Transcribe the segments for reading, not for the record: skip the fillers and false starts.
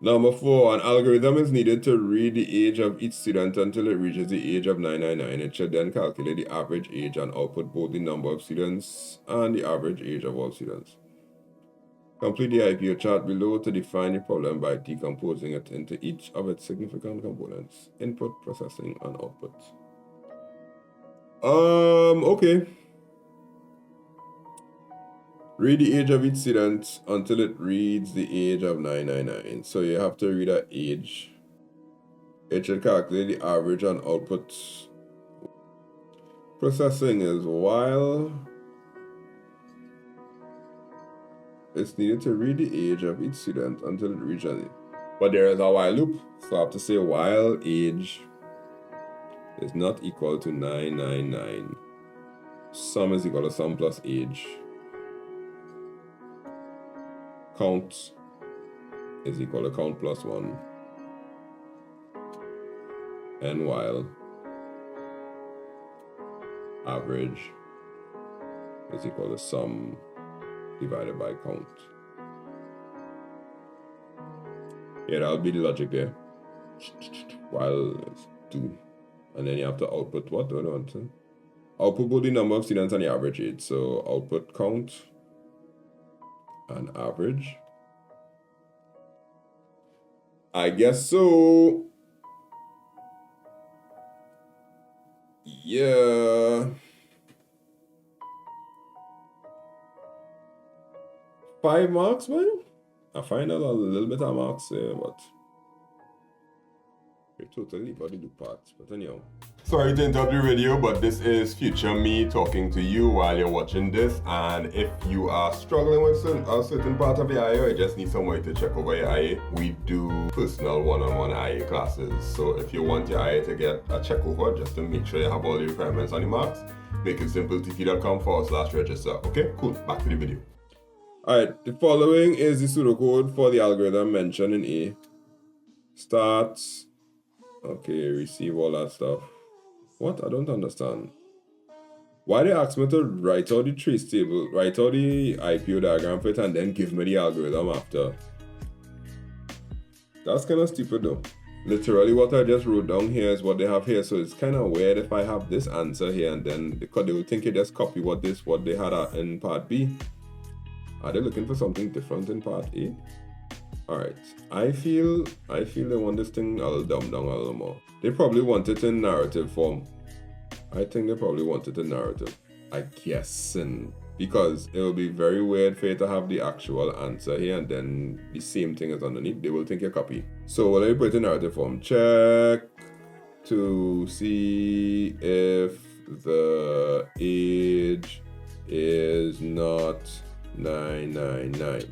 Number 4, an algorithm is needed to read the age of each student until it reaches the age of 999. It should then calculate the average age and output both the number of students and the average age of all students. Complete the IPO chart below to define the problem by decomposing it into each of its significant components: input, processing, and output. Okay. Read the age of each student until it reads the age of 999. So you have to read an age. It should calculate the average and output. Processing is while it's needed to read the age of each student until it reaches it. But there is a while loop, so I have to say while age is not equal to 999. Sum is equal to sum plus age. Count is equal to count plus 1. And while average is equal to sum divided by count. Yeah, that'll be the logic there. While it's 2. And then you have to output what? Do I want to? Output both the number of students and the average age. So output count and average. I guess so. Yeah. 5 marks, man. I find out a little bit of marks there, but we totally body do parts. But anyhow. Sorry to interrupt the video, but this is future me talking to you while you're watching this. And if you are struggling with a certain part of the IA, or you just need some way to check over your IA, we do personal one-on-one IA classes. So if you want your IA to get a check over, just to make sure you have all the requirements on the marks, makeITsimpleTT.com/register. Okay, cool. Back to the video. Alright, the following is the pseudocode for the algorithm mentioned in A. Start. Okay, receive all that stuff. What? I don't understand. Why they ask me to write out the trace table, write out the IPO diagram for it, and then give me the algorithm after? That's kind of stupid though. Literally what I just wrote down here is what they have here, so it's kind of weird if I have this answer here and then, because they will think you just copy what they had in part B. Are they looking for something different in part A? Alright, I feel they want this thing a little dumbed down a little more. They probably want it in narrative form. I think they probably want it in narrative. I guess, because it will be very weird for you to have the actual answer here and then the same thing is underneath. They will think you copy. So let me put it in narrative form. Check to see if the age is not 999.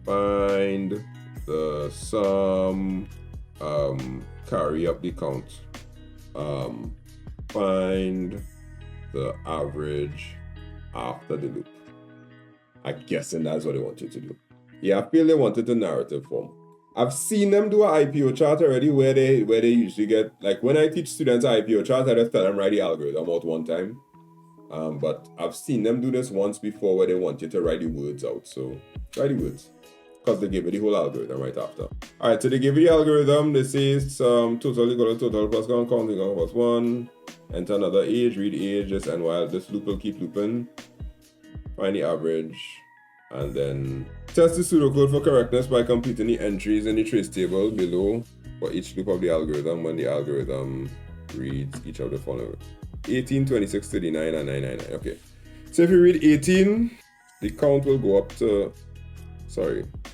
Find the sum, carry up the count, find the average after the loop. I'm guessing that's what they want you to do. Yeah, I feel they wanted the narrative form. I've seen them do an IPO chart already where they usually get, like when I teach students an IPO chart, I just tell them write the algorithm out one time. But I've seen them do this once before where they want you to write the words out. So write the words, because they give you the whole algorithm right after. Alright, so they give you the algorithm. They say total equal to total plus count equal plus 1. Enter another age, read age, this, and while this loop will keep looping. Find the average, and then test the pseudocode for correctness by completing the entries in the trace table below for each loop of the algorithm when the algorithm reads each of the following: 18, 26, 39, and 999. Okay, so if you read 18, the count will go up to,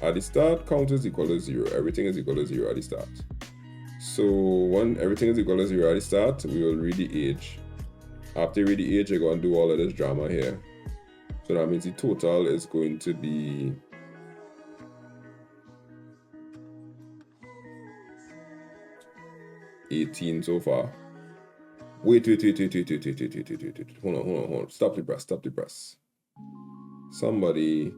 at the start, count is equal to 0. Everything is equal to 0 at the start. So when everything is equal to 0 at the start, we will read the age. After you read the age, you're going to do all of this drama here. So that means the total is going to be 18 so far. Wait. Hold on. Stop the press. Somebody.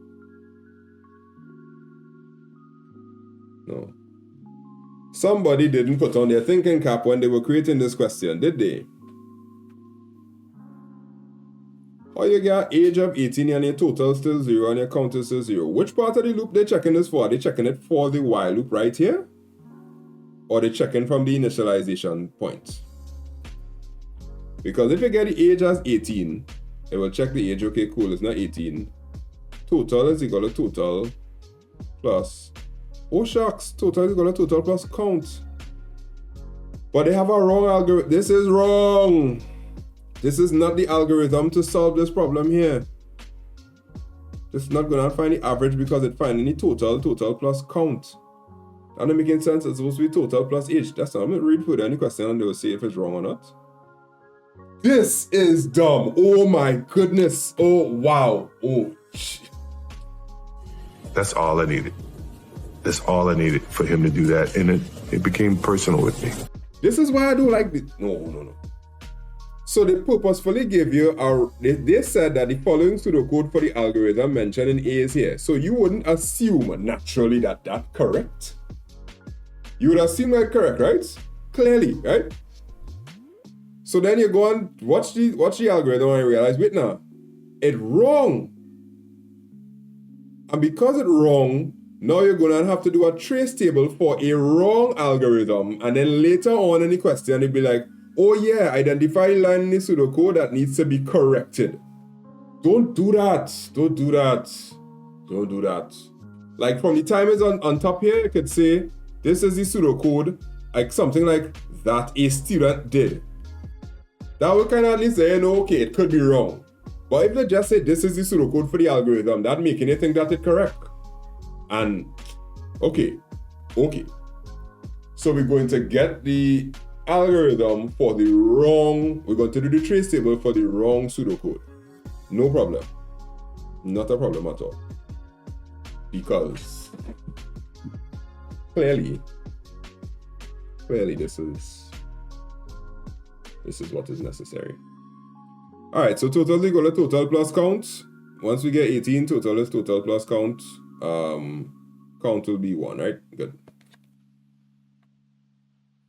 No. Somebody didn't put on their thinking cap when they were creating this question, did they? How you get age of 18 and your total still 0 and your count is still 0? Which part of the loop they checking this for? Are they checking it for the while loop right here? Or they checking from the initialization point? Because if you get the age as 18, it will check the age. Okay, cool, it's not 18. Total is equal to total plus, oh shucks, total is equal to total plus count. But they have a wrong algorithm. This is wrong. This is not the algorithm to solve this problem here. It's not gonna find the average because it's finding the total plus count. That doesn't make sense. It's supposed to be total plus age. That's not. I'm gonna read further any question and they will say if it's wrong or not. This is dumb. Oh my goodness. Oh wow. Oh shit. That's all I needed. That's all I needed for him to do that, and it became personal with me. This is why I don't like this. No. So they purposefully give you they said that the following pseudocode for the algorithm mentioned in A is here. So you wouldn't assume naturally that that's correct. You would assume that correct, right? Clearly, right? So then you go and watch the algorithm and realize, wait now, it's wrong. And because it's wrong, now you're going to have to do a trace table for a wrong algorithm. And then later on in the question, it'll be like, oh yeah, identify a line in the pseudocode that needs to be corrected. Don't do that. Don't do that. Don't do that. Like from the timers on top here, you could say, this is the pseudocode, like something like that a student did. That would kind of at least say, okay, it could be wrong. But if they just say this is the pseudocode for the algorithm, that making you think that it's correct. And okay. So we're going to get the algorithm for the wrong, we're going to do the trace table for the wrong pseudocode. No problem. Not a problem at all. Because clearly this is what is necessary. Alright, so total is equal to total plus count. Once we get 18, total is total plus count. Count will be 1, right? Good.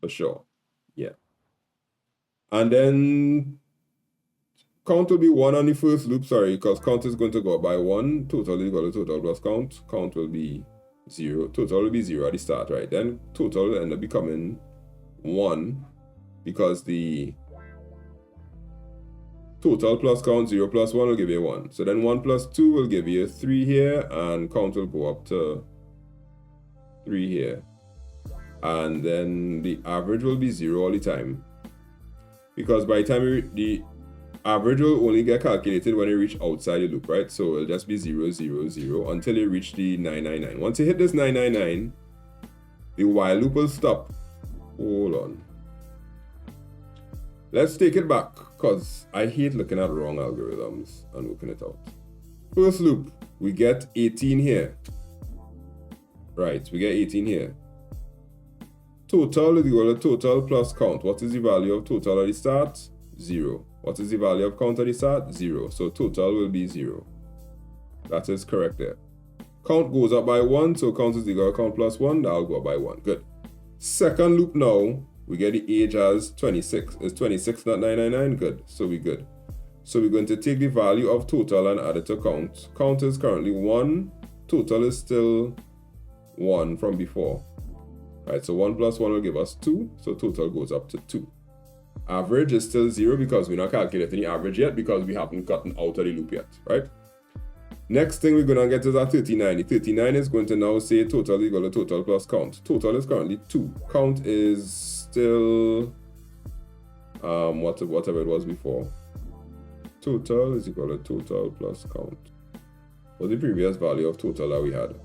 For sure. Yeah. And then count will be 1 on the first loop, sorry, because count is going to go up by 1. Total is equal to total plus count. Count will be 0. Total will be 0 at the start, right? Then total will end up becoming 1 because the total plus count 0 plus 1 will give you 1. So then 1 plus 2 will give you 3 here, and count will go up to 3 here. And then the average will be 0 all the time. Because by the time the average will only get calculated when you reach outside the loop, right? So it'll just be 0, 0, 0 until you reach the 999. Once you hit this 999, the while loop will stop. Hold on. Let's take it back, because I hate looking at wrong algorithms and working it out. First loop, we get 18 here. Right, we get 18 here. Total is equal to total plus count. What is the value of total at the start? 0. What is the value of count at the start? 0. So total will be 0. That is correct there. Count goes up by 1, so count is equal to count plus 1. That will go up by 1. Good. Second loop now, we get the age as 26. Is 26 not 999? Good. So we're good. So we're going to take the value of total and add it to count. Count is currently 1. Total is still 1 from before. Right, so 1 plus 1 will give us 2. So total goes up to 2. Average is still 0 because we're not calculating the average yet because we haven't gotten out of the loop yet, right? Next thing we're going to get is our 39. The 39 is going to now say total equal to total plus count. Total is currently 2. Count is still whatever it was before. Total is equal to total plus count. What's the previous value of total that we had?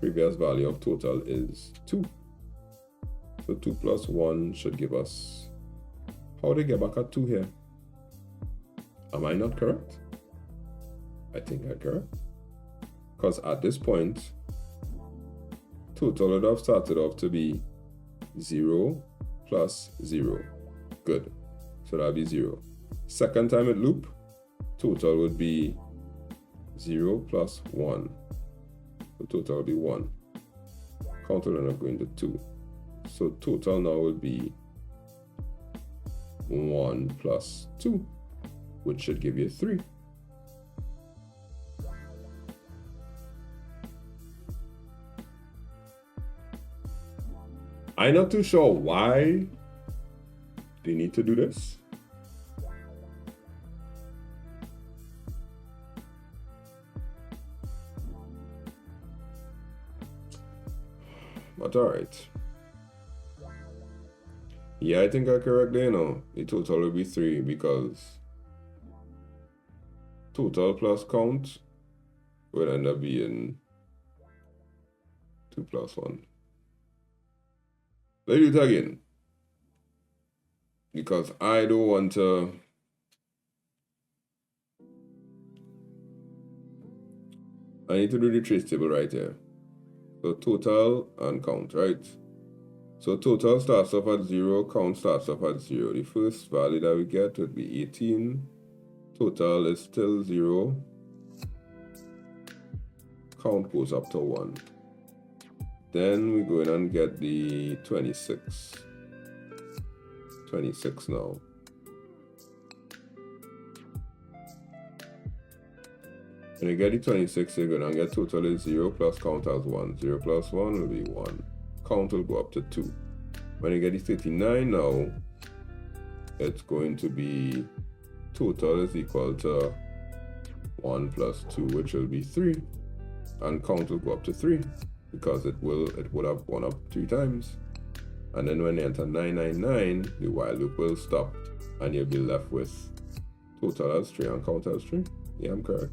Previous value of total is 2. So 2 plus 1 should give us... How do they get back at 2 here? Am I not correct? I think I'm correct. Because at this point, total would have started off to be 0 plus 0. Good. So that'll be 0. Second time it loop, total would be 0 plus 1. So total will be 1. Count will end up going to 2. So total now will be 1 plus 2, which should give you 3. I'm not too sure why they need to do this. But alright. Yeah, I think I correct there now. The total will be 3 because total plus count will end up being 2 plus 1. Let's do it again. Because I don't want to. I need to do the trace table right here. So total and count, right? So total starts off at 0, count starts off at 0. The first value that we get would be 18. Total is still 0. Count goes up to 1. Then we go in and get the 26. 26 now. When you get the 26, you're going to get total is 0 plus count as 1. 0 plus 1 will be 1. Count will go up to 2. When you get the 39 now, it's going to be total is equal to 1 plus 2, which will be 3. And count will go up to 3 because it would have gone up 3 times. And then when you enter 999, the while loop will stop and you'll be left with total as 3 and count as 3. Yeah, I'm correct.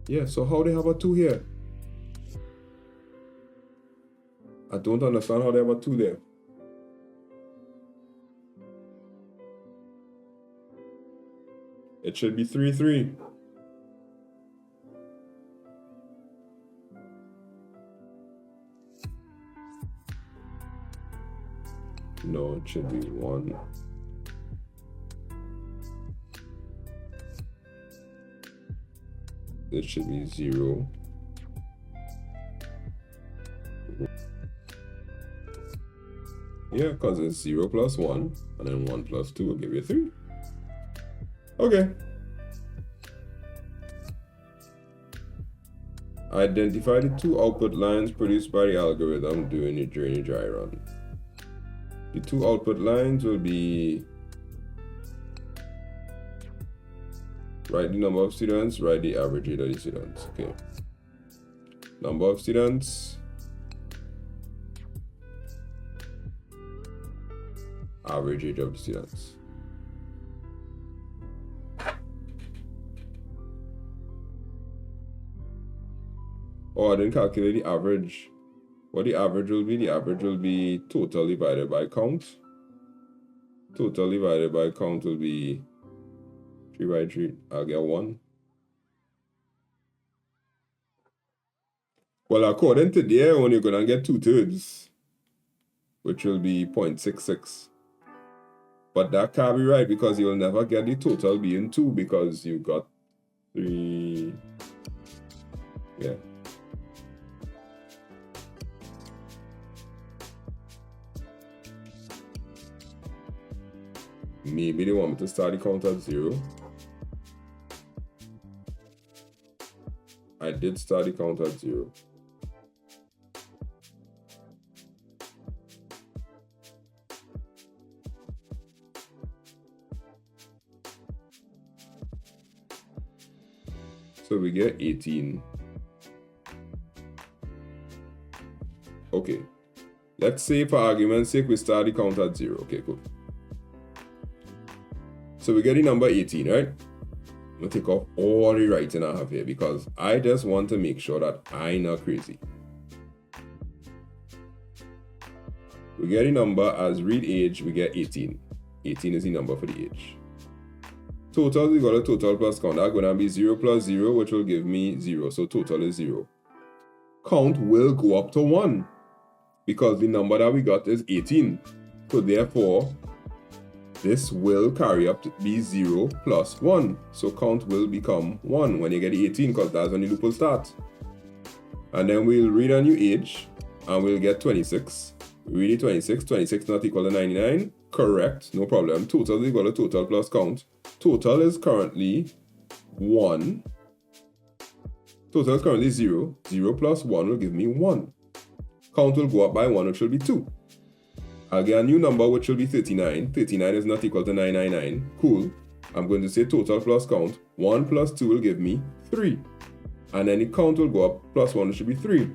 Yeah, so how they have a 2 here? I don't understand how they have a 2 there. It should be 3, 3. No, it should be 1. It should be 0. Yeah, because it's 0 plus 1, and then 1 plus 2 will give you 3. Okay. Identify the 2 output lines produced by the algorithm during the dry run. The 2 output lines will be write the number of students, write the average age of the students. Okay. Number of students, average age of the students. Oh, I didn't calculate the average. What the average will be total divided by count. Total divided by count will be 3 by 3. I'll get 1. Well, according to their one, you're going to get 2/3, which will be 0.66. But that can't be right because you'll never get the total being 2 because you got 3. Yeah. Maybe they want me to start the count at 0. I did start the count at 0. So we get 18. Okay. Let's say for argument's sake we start the count at 0. Okay, cool. So we get the number 18, right? I'm going to take off all the writing I have here because I just want to make sure that I'm not crazy. We get the number as read age, we get 18. 18 is the number for the age. Total, we got a total plus count. That's going to be 0 plus 0, which will give me 0. So total is 0. Count will go up to 1 because the number that we got is 18. So therefore, this will carry up to be 0 plus 1. So count will become 1 when you get 18 because that's when the loop will start. And then we'll read a new age and we'll get 26. Read 26. 26 not equal to 99. Correct, no problem. Total is equal to total plus count. Total is currently 1. Total is currently 0. 0 plus 1 will give me 1. count will go up by 1, which will be 2. I'll get a new number, which will be 39. 39 is not equal to 999. Cool. I'm going to say total plus count. 1 plus 2 will give me 3. And then the count will go up plus 1, which should be 3.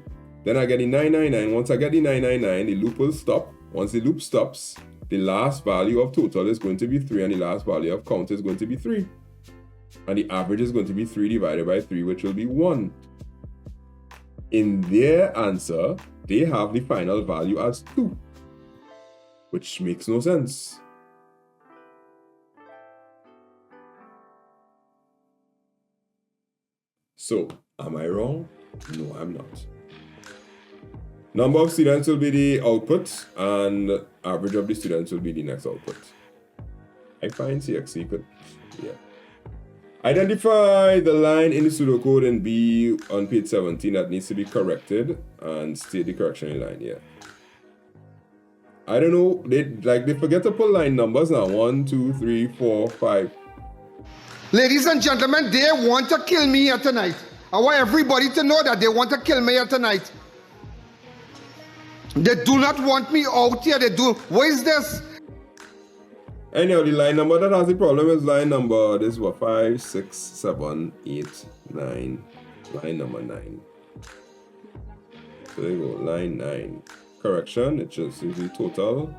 Then I get the 999. Once I get the 999, the loop will stop. Once the loop stops, the last value of total is going to be 3, and the last value of count is going to be 3. And the average is going to be 3 divided by 3, which will be 1. In their answer, they have the final value as 2, which makes no sense. So, am I wrong? No, I'm not. Number of students will be the output, and average of the students will be the next output. I find CXC could, yeah. Identify the line in the pseudocode in B on page 17 that needs to be corrected and state the correction in line, yeah. I don't know, they forget to put line numbers now. 1, 2, 3, 4, 5. Ladies and gentlemen, they want to kill me here tonight. I want everybody to know that they want to kill me here tonight. They do not want me out here. They do. What is this? Anyhow, the line number that has the problem is line number, this was 5, 6, 7, 8, 9. Line number 9. So there you go, line 9. Correction, it just is the total.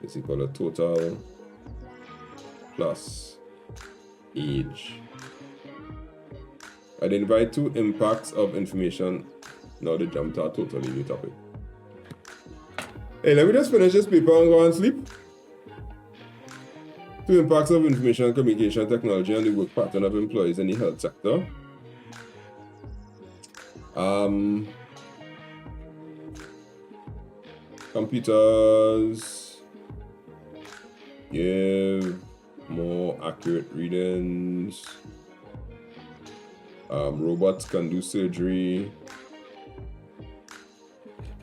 It's equal to total plus age. Identify 2 impacts of information. Now they jump to a totally new topic. Hey, let me just finish this paper and go and sleep. 2 impacts of information communication technology on the work pattern of employees in the health sector. Computers give more accurate readings. Robots can do surgery.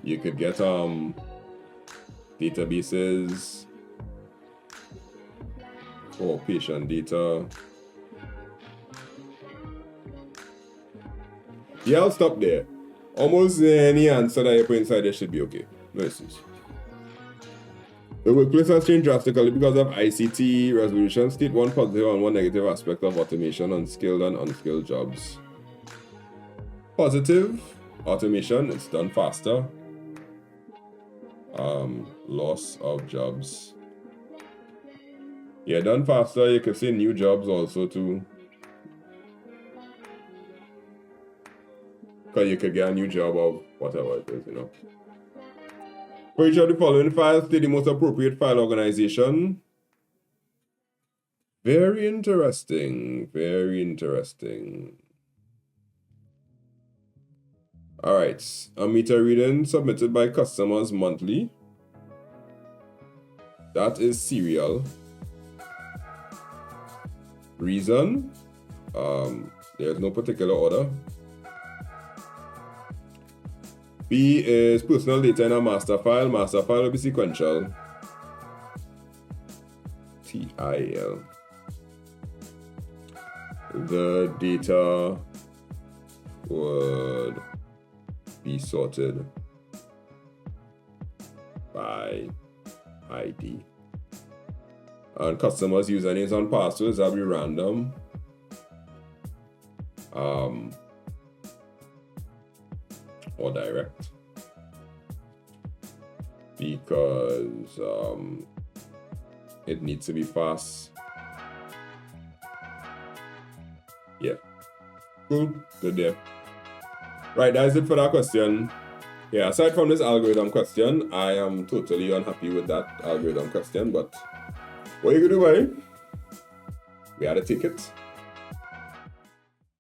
You could get databases for patient data. Yeah, I'll stop there. Almost any answer that you put inside there should be okay. Versus. The workplace has changed drastically because of ICT resolution. State 1 positive and 1 negative aspect of automation on skilled and unskilled jobs. Positive, automation, it's done faster. Loss of jobs. Yeah, done faster. You could say new jobs also too. Because you could get a new job of whatever it is, you know. For each of the following files, state the most appropriate file organization. Very interesting. Very interesting. Alright, a meter reading submitted by customers monthly. That is serial. Reason, there's no particular order. B is personal data in a master file. Master file will be sequential. TIL. The data would be sorted by ID. And customers' usernames and passwords will be random. Or direct. Because it needs to be fast. Yeah. Cool. Good there. Right, that's it for that question. Yeah, aside from this algorithm question, I am totally unhappy with that algorithm question, but what are you gonna do, buddy? We had to take it.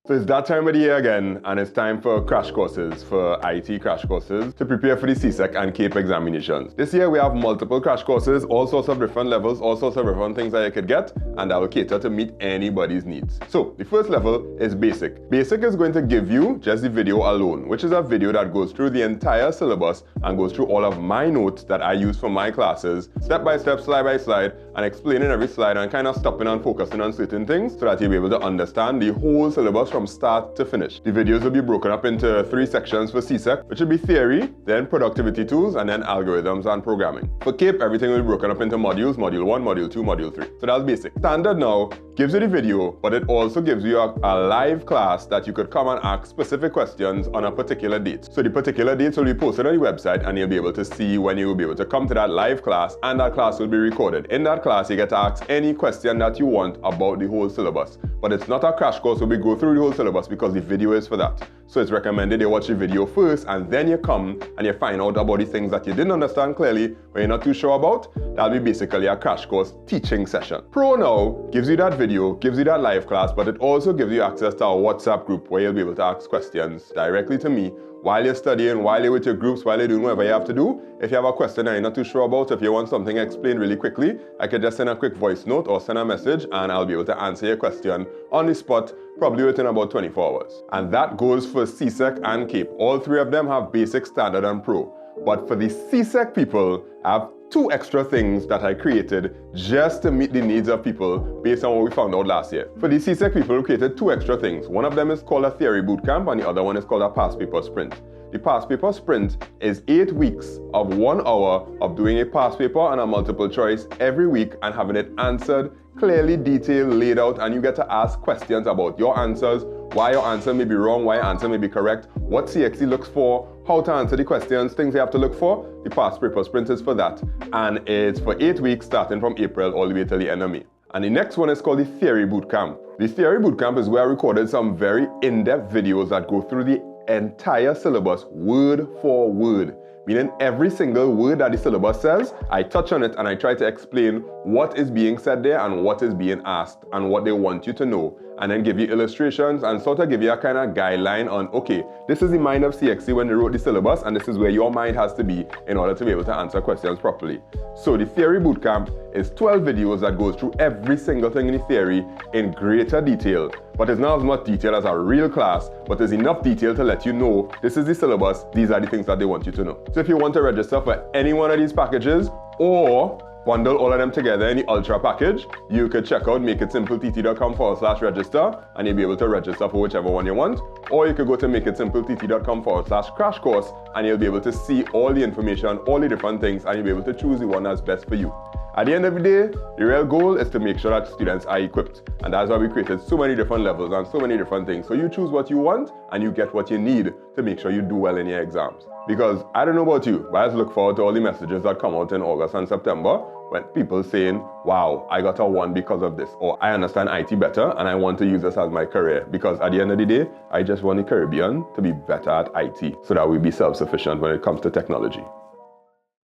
So it's that time of the year again, and it's time for crash courses, for IT crash courses, to prepare for the CSEC and CAPE examinations. This year we have multiple crash courses, all sorts of different levels, all sorts of different things that you could get, and that will cater to meet anybody's needs. So the first level is basic. Basic is going to give you just the video alone, which is a video that goes through the entire syllabus and goes through all of my notes that I use for my classes, step by step, slide by slide, and explaining every slide and kind of stopping and focusing on certain things so that you'll be able to understand the whole syllabus from start to finish. The videos will be broken up into 3 sections for CSEC, which will be theory, then productivity tools, and then algorithms and programming. For CAPE, everything will be broken up into modules, module 1, module 2, module 3. So that's basic. Standard now gives you the video, but it also gives you a live class that you could come and ask specific questions on a particular date. So the particular dates will be posted on the website, and you'll be able to see when you will be able to come to that live class, and that class will be recorded. In that class, you get to ask any question that you want about the whole syllabus. But it's not a crash course where we go through the whole syllabus, because the video is for that. So it's recommended you watch the video first, and then you come and you find out about the things that you didn't understand clearly or you're not too sure about. That'll be basically a crash course teaching session. Pro now gives you that video, gives you that live class, but it also gives you access to our WhatsApp group where you'll be able to ask questions directly to me while you're studying, while you're with your groups, while you're doing whatever you have to do. If you have a question that you're not too sure about, if you want something explained really quickly, I could just send a quick voice note or send a message, and I'll be able to answer your question on the spot, probably within about 24 hours. And that goes for CSEC and CAPE. All 3 of them have basic, standard, and pro. But for the CSEC people, I have 2 extra things that I created just to meet the needs of people based on what we found out last year. For the CSEC people, we created 2 extra things. One of them is called a theory bootcamp, and the other one is called a past paper sprint. The past paper sprint is 8 weeks of 1 hour of doing a past paper and a multiple choice every week and having it answered, clearly detailed, laid out, and you get to ask questions about your answers, why your answer may be wrong, why your answer may be correct, what CXC looks for, how to answer the questions, things you have to look for. The past paper sprint is for that, and it's for 8 weeks starting from April all the way till the end of May. And the next one is called the Theory Bootcamp. The Theory Bootcamp is where I recorded some very in-depth videos that go through the entire syllabus word for word. Meaning every single word that the syllabus says, I touch on it and I try to explain what is being said there and what is being asked and what they want you to know. And then give you illustrations and sort of give you a kind of guideline on, okay, this is the mind of CXC when they wrote the syllabus, and this is where your mind has to be in order to be able to answer questions properly. So the Theory Bootcamp is 12 videos that goes through every single thing in the theory in greater detail. But it's not as much detail as a real class, but there's enough detail to let you know this is the syllabus, these are the things that they want you to know. So if you want to register for any one of these packages or bundle all of them together in the Ultra package, you could check out makeITsimpleTT.com/register, and you'll be able to register for whichever one you want. Or you could go to makeITsimpleTT.com/crash course, and you'll be able to see all the information, all the different things, and you'll be able to choose the one that's best for you. At the end of the day, the real goal is to make sure that students are equipped. And that's why we created so many different levels and so many different things. So you choose what you want and you get what you need to make sure you do well in your exams. Because I don't know about you, but I just look forward to all the messages that come out in August and September when people saying, wow, I got a 1 because of this, or I understand IT better and I want to use this as my career. Because at the end of the day, I just want the Caribbean to be better at IT so that we be self-sufficient when it comes to technology.